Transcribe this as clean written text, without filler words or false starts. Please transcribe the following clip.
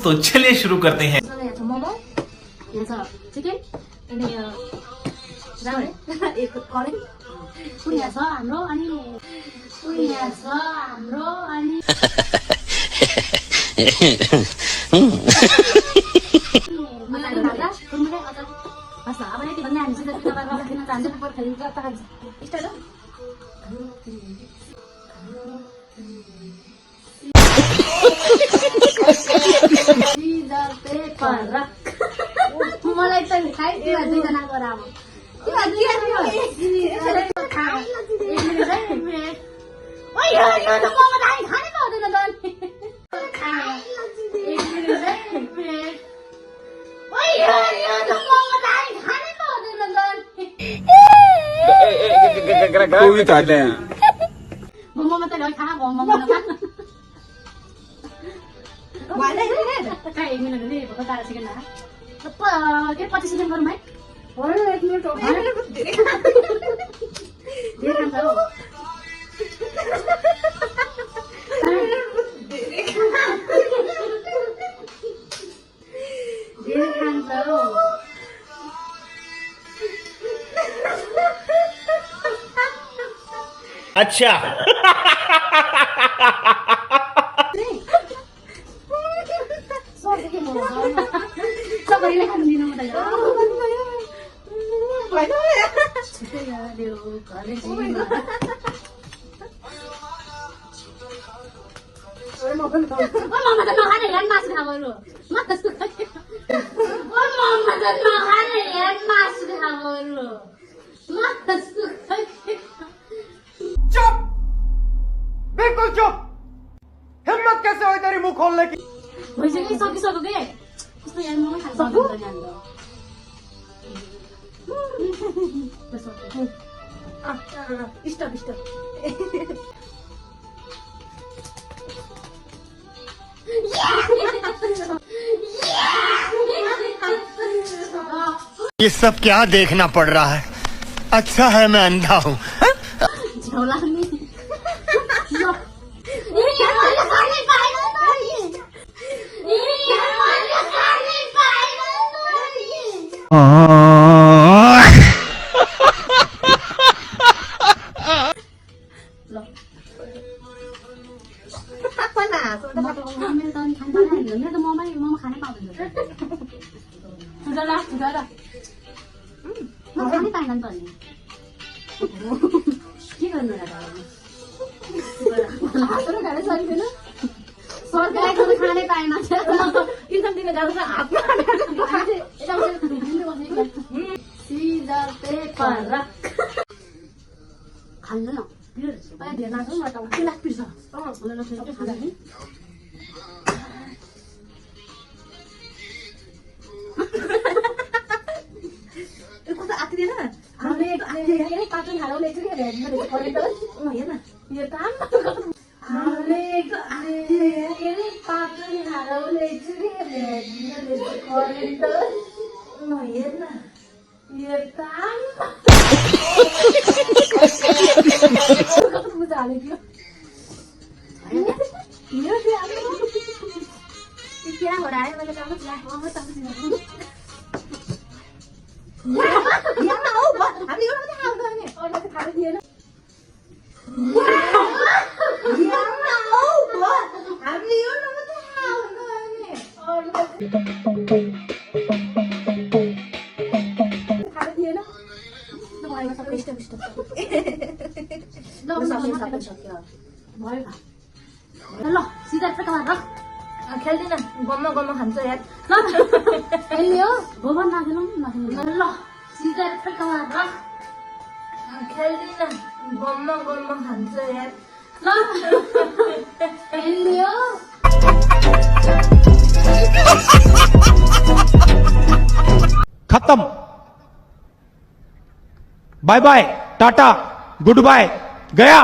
तो चलिए शुरू करते हैं। मोमो यहाँ चिकन अनि राउन्ड एक करेन पुडिया छ हाम्रो अनि पुडिया छ हाम्रो अनि मलाई खादा कुम्बे अझ बस अब यति भन्ने हामी चाहिँ तपाईहरुलाई दिन चाहन्छु पर खेल्न चाहन्छ स्टार्ट मलाई त खाइदियो दुईजनाको राम्रो मोमो मात्रै लय खा मोमो नखा वाले काय 1 मिनेट ले बता सेकेन्ड ना के 25 सेकेन्ड गरौँ है ओरे 1 मिनेट हो धेरै खान्छ हो धेरै खान्छ हो अच्छा सबैले खानु दिनु म चुप बिल्कुल चुप हिम्मत कैसे हुई तेरी मुंह खोलने की भइसक्यो सकिसक्यो के यस्तो यार मोमो खान्छ स्टप स्टप ये सब क्या देखना पड़ रहा है। अच्छा है मैं अंधा हूँ। झोला नहीं मोमो खानै पाउँदैन सुधार म खानै पाएन नि त अनि के गर्नु र खानै सकिँदैन सरकारको त खानै पाएन इन्कम दिन जाँदैछ हातमा सिजर पेपर खाँदैन धेरै नाच्नु न त किलाक पिर्छ खाँदा नि कार्टुन हारौले चाहिँ हेर्न यो काम कार्टुन हारौले चाहिँ हेर्न यो काम बुझा हालेको यो क्या हो रहा है मैले काम हामी यो मात्रै खाउँदा नि अरूले त खानु दिएन हामी यो मात्रै खाउँदा नि अरूले खानु दिएन ल भयो सबै स्टप ल सक्यो भयो ल सिधा टक्का राख खेल्दिन गम्म खान्छ यार ल खेल्यो भवन नखेलौँ ल सिधा टक्का राख खेल्दिन गम्म खान्छ यार ल खेल्यो खत्म bye bye tata goodbye गया।